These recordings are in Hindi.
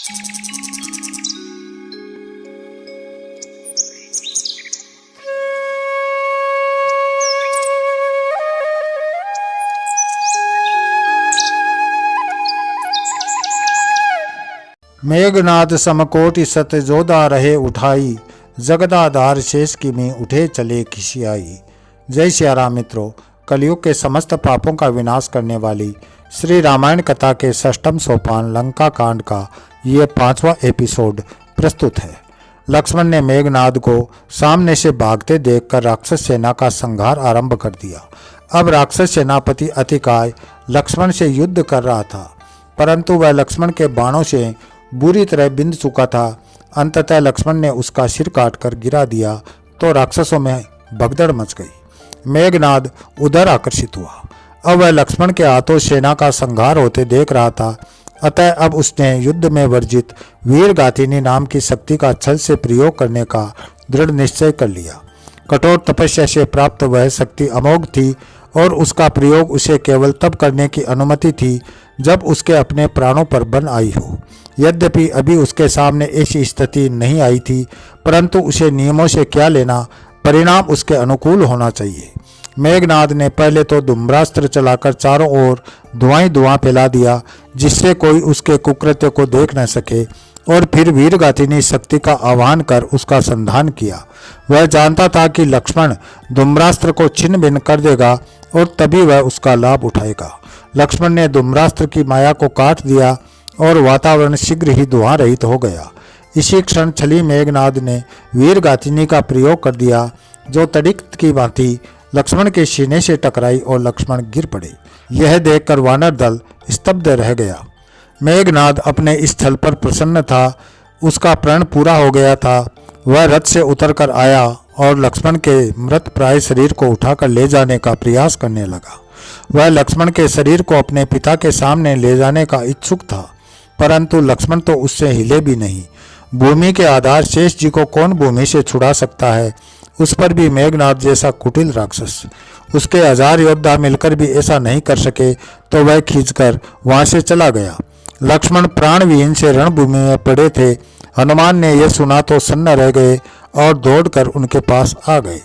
मेघनाद समकोटि सत जोधा रहे उठाई, जगदाधार शेष की में उठे चले खिसियाई। जय सिया राम मित्रों, कलयुग के समस्त पापों का विनाश करने वाली श्री रामायण कथा के 6वें सोपान लंका कांड का ये 5वां एपिसोड प्रस्तुत है। लक्ष्मण ने मेघनाद को सामने से भागते देखकर राक्षस सेना का संहार आरंभ कर दिया। अब राक्षस सेनापति अतिकाय लक्ष्मण से युद्ध कर रहा था, परंतु वह लक्ष्मण के बाणों से बुरी तरह बिंध चुका था। अंततः लक्ष्मण ने उसका सिर काटकर गिरा दिया तो राक्षसों में भगदड़ मच गई। मेघनाद उधर आकर्षित हुआ। अब वह लक्ष्मण के हाथों सेना का संहार होते देख रहा था। अतः अब उसने युद्ध में वर्जित वीरगातिनी नाम की शक्ति का छल से प्रयोग करने का दृढ़ निश्चय कर लिया। कठोर तपस्या से प्राप्त वह शक्ति अमोघ थी और उसका प्रयोग उसे केवल तब करने की अनुमति थी जब उसके अपने प्राणों पर बन आई हो। यद्यपि अभी उसके सामने ऐसी स्थिति नहीं आई थी, परंतु उसे नियमों से क्या लेना, परिणाम उसके अनुकूल होना चाहिए। मेघनाद ने पहले तो धूम्रास्त्र चलाकर चारों ओर धुआं धुआं फैला दिया, जिससे कोई उसके कुकृत्य को देख न सके, और फिर वीरगातिनी शक्ति का आह्वान कर उसका संधान किया। वह जानता था कि लक्ष्मण धूम्रास्त्र को छिन्न भिन्न कर देगा और तभी वह उसका लाभ उठाएगा। लक्ष्मण ने धूम्रास्त्र की माया को काट दिया और वातावरण शीघ्र ही धुआं रहित हो गया। इसी क्षण छली मेघनाद ने वीरगातिनी का प्रयोग कर दिया, जो तड़ित की भांति लक्ष्मण के सीने से टकराई और लक्ष्मण गिर पड़े। यह देखकर वानर दल स्तब्ध रह गया। मेघनाद अपने स्थल पर प्रसन्न था। उसका प्रण पूरा हो गया था। वह रथ से उतरकर आया और लक्ष्मण के मृत प्राय शरीर को उठाकर ले जाने का प्रयास करने लगा। वह लक्ष्मण के शरीर को अपने पिता के सामने ले जाने का इच्छुक था, परंतु लक्ष्मण तो उससे हिले भी नहीं। भूमि के आधार शेष जी को कौन भूमि से छुड़ा सकता है, उस पर भी मेघनाद जैसा कुटिल राक्षस। उसके 1000 योद्धा मिलकर भी ऐसा नहीं कर सके तो वह खींचकर वहां से चला गया। लक्ष्मण प्राणविहीन से रणभूमि में पड़े थे। हनुमान ने यह सुना तो सन्न रह गए और दौड़कर उनके पास आ गए।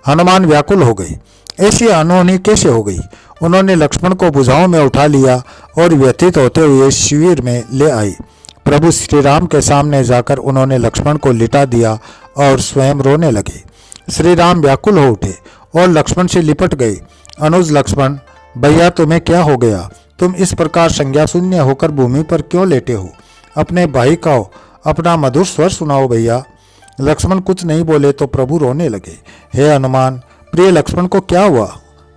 हनुमान व्याकुल हो गए, ऐसी अनहोनी कैसे हो गई। उन्होंने लक्ष्मण को भुजाओं में उठा लिया और व्यथित होते हुए शिविर में ले आए। प्रभु श्री राम के सामने जाकर उन्होंने लक्ष्मण को लिटा दिया और स्वयं रोने लगे। श्री राम व्याकुल हो उठे और लक्ष्मण से लिपट गए। अनुज लक्ष्मण, भैया तुम्हें क्या हो गया? तुम इस प्रकार संज्ञा शून्य होकर भूमि पर क्यों लेटे हो? अपने भाई का अपना मधुर स्वर सुनाओ भैया। लक्ष्मण कुछ नहीं बोले तो प्रभु रोने लगे। हे हनुमान, प्रिय लक्ष्मण को क्या हुआ?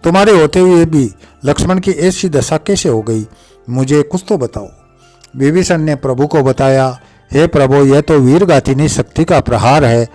तुम्हारे होते हुए भी लक्ष्मण की ऐसी दशा कैसे हो गई? मुझे कुछ तो बताओ। विभीषण ने प्रभु को बताया, हे प्रभु, यह तो वीरगातिनी शक्ति का प्रहार है।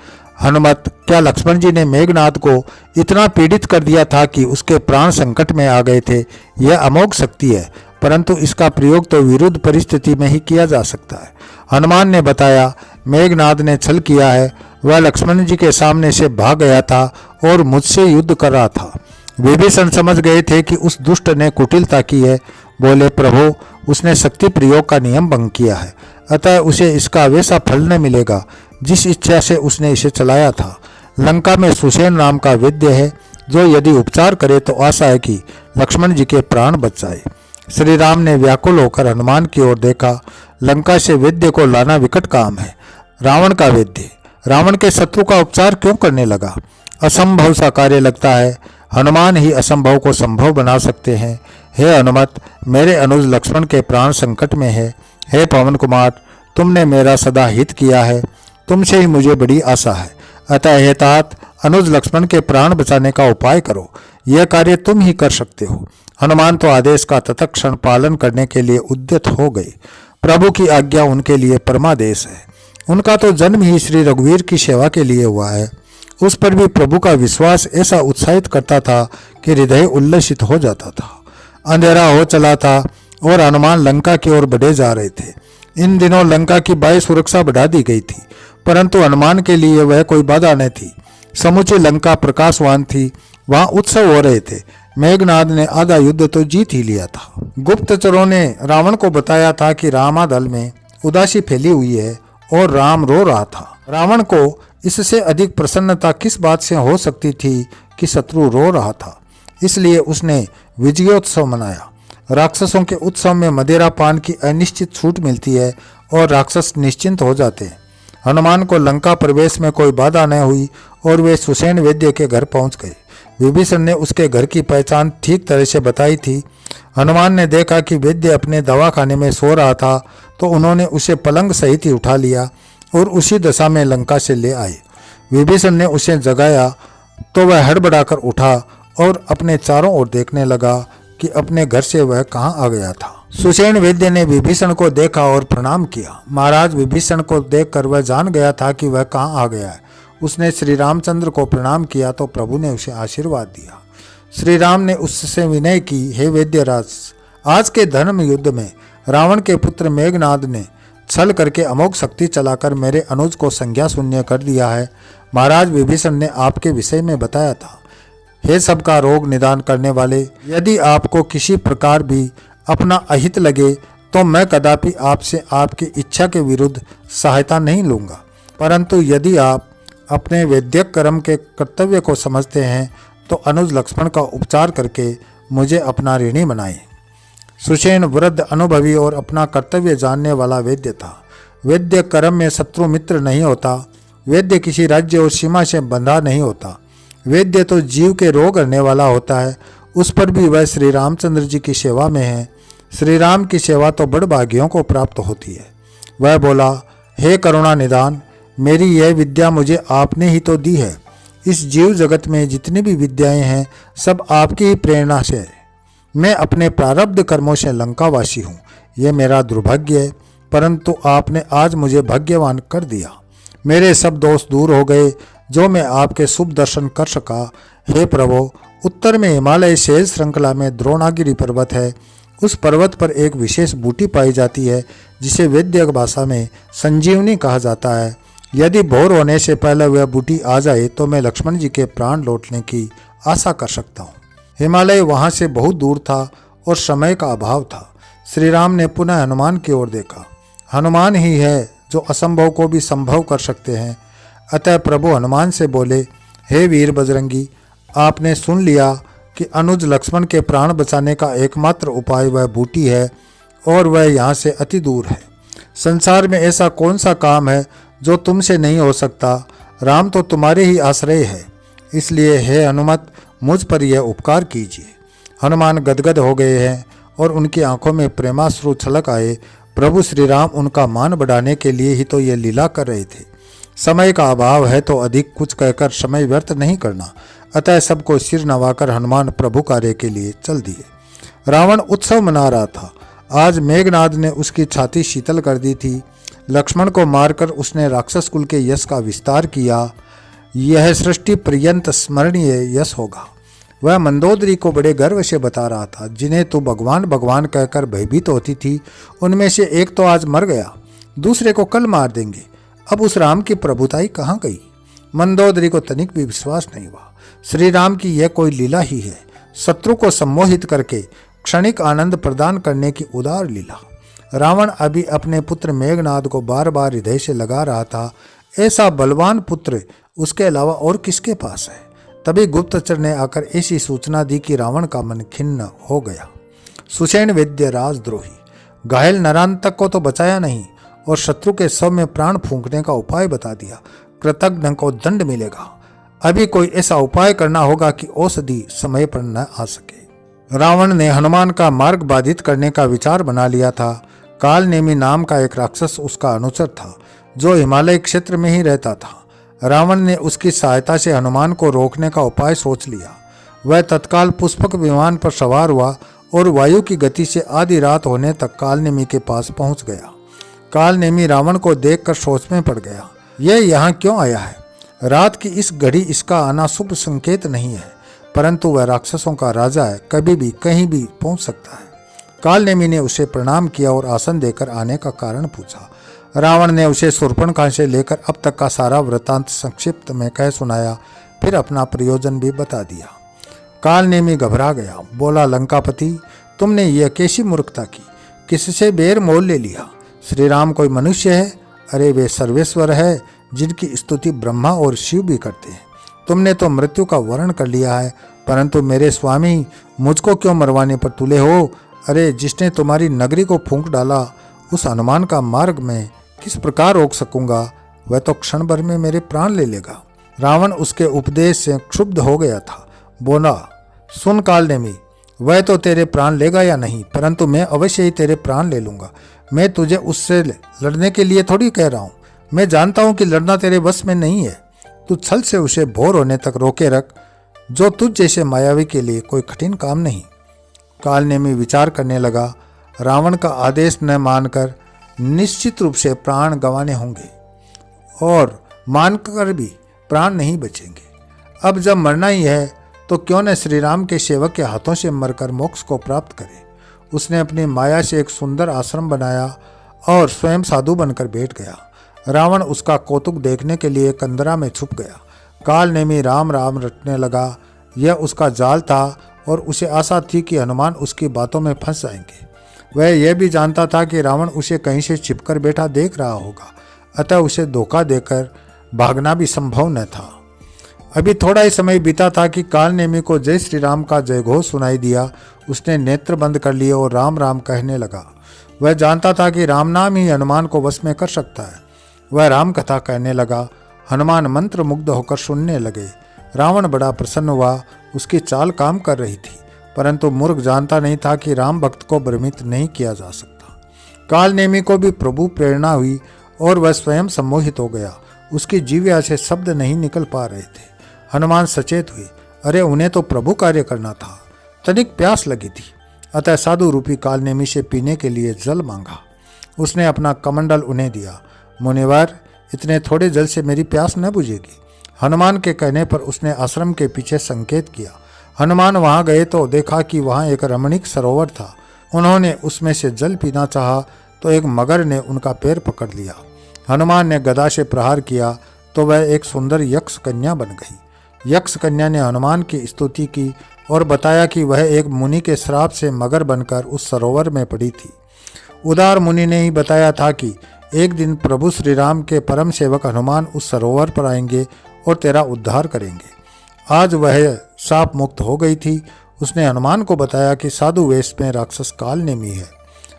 हनुमत, क्या लक्ष्मण जी ने मेघनाद को इतना पीड़ित कर दिया था कि उसके प्राण संकट में आ गए थे? यह अमोघ शक्ति है, परंतु इसका प्रयोग तो विरुद्ध परिस्थिति में ही किया जा सकता है। हनुमान ने बताया, मेघनाद ने छल किया है। वह लक्ष्मण जी के सामने से भाग गया था और मुझसे युद्ध कर रहा था। विभीषण समझ गए थे कि उस दुष्ट ने कुटिलता की है। बोले, प्रभु, उसने शक्ति प्रयोग का नियम भंग किया है, अतः उसे इसका वैसा फल न मिलेगा जिस इच्छा से उसने इसे चलाया था। लंका में सुसेन नाम का वैद्य है, जो यदि उपचार करे तो आशा है कि लक्ष्मण जी के प्राण बच जाए। श्री राम ने व्याकुल होकर हनुमान की ओर देखा। लंका से वैद्य को लाना विकट काम है। रावण का वैद्य रावण के शत्रु का उपचार क्यों करने लगा? असंभव सा कार्य लगता है। हनुमान ही असंभव को संभव बना सकते हैं। हे हनुमत, मेरे अनुज लक्ष्मण के प्राण संकट में है। हे पवन कुमार, तुमने मेरा सदा हित किया है, तुमसे ही मुझे बड़ी आशा है। अतः हे तात, अनुज लक्ष्मण के प्राण बचाने का उपाय करो। यह कार्य तुम ही कर सकते हो। हनुमान तो आदेश का तत्क्षण पालन करने के लिए उद्यत हो गए। प्रभु की आज्ञा उनके लिए परमादेश है। उनका तो जन्म ही श्री रघुवीर की सेवा के लिए हुआ है। उस पर भी प्रभु का विश्वास ऐसा उत्साहित करता था कि हृदय उल्लसित हो जाता था। अंधेरा हो चला था और हनुमान लंका की ओर बढ़े जा रहे थे। इन दिनों लंका की बाह्य सुरक्षा बढ़ा दी गई थी, परंतु हनुमान के लिए वह कोई बाधा न थी। समूची लंका प्रकाशवान थी, वहां उत्सव हो रहे थे। मेघनाद ने आधा युद्ध तो जीत ही लिया था। गुप्तचरों ने रावण को बताया था कि रामा दल में उदासी फैली हुई है और राम रो रहा था। रावण को इससे अधिक प्रसन्नता किस बात से हो सकती थी कि शत्रु रो रहा था। इसलिए उसने विजयोत्सव मनाया। राक्षसों के उत्सव में मदिरा पान की अनिश्चित छूट मिलती है और राक्षस निश्चिंत हो जाते हैं। हनुमान को लंका प्रवेश में कोई बाधा न हुई और वे सुषेण वैद्य के घर पहुंच गए। विभीषण ने उसके घर की पहचान ठीक तरह से बताई थी। हनुमान ने देखा कि वैद्य अपने दवाखाने में सो रहा था तो उन्होंने उसे पलंग सहित ही उठा लिया और उसी दशा में लंका से ले आए। विभीषण ने उसे जगाया तो वह हड़बड़ाकर उठा और अपने चारों ओर देखने लगा कि अपने घर से वह कहाँ आ गया था। सुषेण वैद्य ने विभीषण को देखा और प्रणाम किया। महाराज, विभीषण को देखकर वह जान गया था कि वह कहाँ आ गया है। उसने श्री रामचंद्र को प्रणाम किया तो प्रभु ने उसे आशीर्वाद दिया। श्री राम ने उससे विनय की, हे वैद्यराज, आज के धर्म युद्ध में रावण के पुत्र मेघनाद ने छल करके अमोघ शक्ति चलाकर मेरे अनुज को संज्ञा शून्य कर दिया है। महाराज, विभीषण ने आपके विषय में बताया था। हे सबका रोग निदान करने वाले, यदि आपको किसी प्रकार भी अपना अहित लगे तो मैं कदापि आपसे आपकी इच्छा के विरुद्ध सहायता नहीं लूँगा, परंतु यदि आप अपने वैद्यक कर्म के कर्तव्य को समझते हैं तो अनुज लक्ष्मण का उपचार करके मुझे अपना ऋणी बनाएं। सुषेण वृद्ध, अनुभवी और अपना कर्तव्य जानने वाला वैद्य था। वैद्य कर्म में शत्रु मित्र नहीं होता। वैद्य किसी राज्य और सीमा से बंधा नहीं होता। वैद्य तो जीव के रोग करने वाला होता है। उस पर भी वह श्री रामचंद्र जी की सेवा में है। श्री राम की सेवा तो बड़ भाग्यों को प्राप्त होती है। वह बोला, हे करुणा निदान, मेरी यह विद्या मुझे आपने ही तो दी है। इस जीव जगत में जितनी भी विद्याएं हैं सब आपकी ही प्रेरणा से है। मैं अपने प्रारब्ध कर्मों से लंकावासी हूँ, यह मेरा दुर्भाग्य है, परंतु आपने आज मुझे भाग्यवान कर दिया। मेरे सब दोष दूर हो गए जो मैं आपके शुभ दर्शन कर सका। हे प्रभु, उत्तर में हिमालय शेष श्रृंखला में द्रोणागिरी पर्वत है। उस पर्वत पर एक विशेष बूटी पाई जाती है जिसे वैद्य भाषा में संजीवनी कहा जाता है। यदि भोर होने से पहले वह बूटी आ जाए तो मैं लक्ष्मण जी के प्राण लौटने की आशा कर सकता हूँ। हिमालय वहाँ से बहुत दूर था और समय का अभाव था। श्री राम ने पुनः हनुमान की ओर देखा। हनुमान ही है जो असंभव को भी संभव कर सकते हैं। अतः प्रभु हनुमान से बोले, हे वीर बजरंगी, आपने सुन लिया कि अनुज लक्ष्मण के प्राण बचाने का एकमात्र उपाय वह बूटी है और वह यहाँ से अति दूर है। संसार में ऐसा कौन सा काम है जो तुमसे नहीं हो सकता। राम तो तुम्हारे ही आश्रय है, इसलिए हे हनुमत, मुझ पर यह उपकार कीजिए। हनुमान गदगद हो गए हैं और उनकी आंखों में प्रेमाश्रु छलक आए। प्रभु श्री राम उनका मान बढ़ाने के लिए ही तो ये लीला कर रहे थे। समय का अभाव है तो अधिक कुछ कहकर समय व्यर्थ नहीं करना। अतः सबको सिर नवाकर हनुमान प्रभु कार्य के लिए चल दिए। रावण उत्सव मना रहा था। आज मेघनाद ने उसकी छाती शीतल कर दी थी। लक्ष्मण को मारकर उसने राक्षस कुल के यश का विस्तार किया। यह सृष्टि पर्यंत स्मरणीय यश होगा। वह मंदोदरी को बड़े गर्व से बता रहा था। जिन्हें तो भगवान भगवान कहकर भयभीत होती थी, उनमें से एक तो आज मर गया, दूसरे को कल मार देंगे। अब उस राम की प्रभुताई कहाँ गई? मंदोदरी को तनिक भी विश्वास नहीं हुआ। श्री राम की यह कोई लीला ही है, शत्रु को सम्मोहित करके क्षणिक आनंद प्रदान करने की उदार लीला। रावण अभी अपने पुत्र मेघनाद को बार बार हृदय से लगा रहा था। ऐसा बलवान पुत्र उसके अलावा और किसके पास है? तभी गुप्तचर ने आकर ऐसी सूचना दी कि रावण का मन खिन्न हो गया। सुषेण वैद्य राजद्रोही, घायल नरांतक को तो बचाया नहीं और शत्रु के शव में प्राण फूंकने का उपाय बता दिया। कृतज्ञ को दंड मिलेगा। अभी कोई ऐसा उपाय करना होगा कि औषधि समय पर न आ सके। रावण ने हनुमान का मार्ग बाधित करने का विचार बना लिया था। कालनेमी नाम का एक राक्षस उसका अनुचर था जो हिमालय क्षेत्र में ही रहता था। रावण ने उसकी सहायता से हनुमान को रोकने का उपाय सोच लिया। वह तत्काल पुष्पक विमान पर सवार हुआ और वायु की गति से आधी रात होने तक कालनेमी के पास पहुंच गया। कालनेमी रावण को देखकर सोच में पड़ गया। यह यहाँ क्यों आया है? रात की इस घड़ी इसका आना शुभ संकेत नहीं है, परंतु वह राक्षसों का राजा है, कभी भी कहीं भी पहुंच सकता है। कालनेमी ने उसे प्रणाम किया और आसन देकर आने का कारण पूछा। रावण ने उसे शूर्पणखा से लेकर अब तक का सारा वृतांत संक्षिप्त में कह सुनाया, फिर अपना प्रयोजन भी बता दिया। कालनेमी घबरा गया, बोला, लंकापति, तुमने यह कैसी मूर्खता की? किससे बेर मोल ले लिया? श्री राम कोई मनुष्य है? अरे वे सर्वेश्वर है जिनकी स्तुति ब्रह्मा और शिव भी करते हैं। तुमने तो मृत्यु का वर्ण कर लिया है, परंतु मेरे स्वामी मुझको क्यों मरवाने पर तुले हो? अरे जिसने तुम्हारी नगरी को फूंक डाला, उस हनुमान का मार्ग में किस प्रकार रोक सकूंगा? वह तो क्षण भर में मेरे प्राण ले लेगा। रावण उसके उपदेश से क्षुब्ध हो गया था। बोला, सुन कालनेमी, वह तो तेरे प्राण लेगा या नहीं, परंतु मैं अवश्य ही तेरे प्राण ले लूंगा। मैं तुझे उससे लड़ने के लिए थोड़ी कह रहा हूं। मैं जानता हूं कि लड़ना तेरे बस में नहीं है। तू छल से उसे भोर होने तक रोके रख, जो तुझ जैसे मायावी के लिए कोई कठिन काम नहीं। कालनेमी विचार करने लगा। रावण का आदेश न मानकर निश्चित रूप से प्राण गंवाने होंगे और मानकर भी प्राण नहीं बचेंगे। अब जब मरना ही है तो क्यों न श्री राम के सेवक के हाथों से मरकर मोक्ष को प्राप्त करे। उसने अपनी माया से एक सुंदर आश्रम बनाया और स्वयं साधु बनकर बैठ गया। रावण उसका कौतुक देखने के लिए कंदरा में छुप गया। कालनेमी राम राम रटने लगा। यह उसका जाल था और उसे आशा थी कि हनुमान उसकी बातों में फंस जाएंगे। वह यह भी जानता था कि रावण उसे कहीं से छिपकर बैठा देख रहा होगा, अतः उसे धोखा देकर भागना भी संभव न था। अभी थोड़ा ही समय बीता था कि कालनेमी को जय श्री राम का जयघोष सुनाई दिया। उसने नेत्र बंद कर लिए और राम राम कहने लगा। वह जानता था कि राम नाम ही हनुमान को वश में कर सकता है। वह राम कथा कहने लगा। हनुमान मंत्र मुग्ध होकर सुनने लगे। रावण बड़ा प्रसन्न हुआ। उसकी चाल काम कर रही थी, परंतु मूर्ख जानता नहीं था कि राम भक्त को भ्रमित नहीं किया जा सकता। कालनेमी को भी प्रभु प्रेरणा हुई और वह स्वयं सम्मोहित हो गया। उसकी जीव्या से शब्द नहीं निकल पा रहे थे। हनुमान सचेत हुए। अरे उन्हें तो प्रभु कार्य करना था। तनिक प्यास लगी थी, अतः साधु रूपी कालनेमी से पीने के लिए जल मांगा। उसने अपना कमंडल उन्हें दिया। मुनिवर, इतने थोड़े जल से मेरी प्यास न बुझेगी। हनुमान के कहने पर उसने आश्रम के पीछे संकेत किया। हनुमान वहां गए तो देखा कि वहां एक रमणीक सरोवर था। उन्होंने उसमें से जल पीना चाहा तो एक मगर ने उनका पैर पकड़ लिया। हनुमान ने गदा से प्रहार किया तो वह एक सुंदर यक्ष कन्या बन गई। यक्ष कन्या ने हनुमान की स्तुति की और बताया कि वह एक मुनि के श्राप से मगर बनकर उस सरोवर में पड़ी थी। उदार मुनि ने ही बताया था कि एक दिन प्रभु श्री राम के परम सेवक हनुमान उस सरोवर पर आएंगे और तेरा उद्धार करेंगे। आज वह शाप मुक्त हो गई थी। उसने हनुमान को बताया कि साधु वेश में राक्षस कालनेमी है,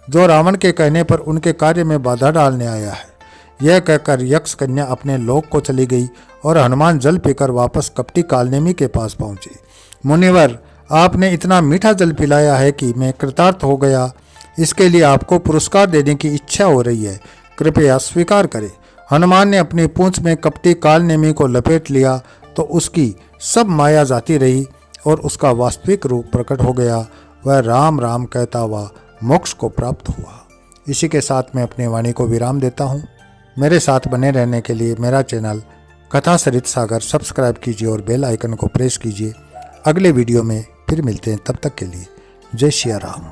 जो रावण के कहने पर उनके कार्य में बाधा डालने आया है। यह कहकर यक्ष कन्या अपने लोक को चली गई और हनुमान जल पीकर वापस कपटी कालनेमी के पास पहुंचे। मुनिवर, आपने इतना मीठा जल पिलाया है कि मैं कृतार्थ हो गया। इसके लिए आपको पुरस्कार देने की इच्छा हो रही है, कृपया स्वीकार करें। हनुमान ने अपनी पूंछ में कपटी कालनेमी को लपेट लिया तो उसकी सब माया जाती रही और उसका वास्तविक रूप प्रकट हो गया। वह राम राम कहता हुआ मोक्ष को प्राप्त हुआ। इसी के साथ मैं अपनी वाणी को विराम देता हूँ। मेरे साथ बने रहने के लिए मेरा चैनल कथा सरित सागर सब्सक्राइब कीजिए और बेल आइकन को प्रेस कीजिए। अगले वीडियो में फिर मिलते हैं, तब तक के लिए जय श्री राम।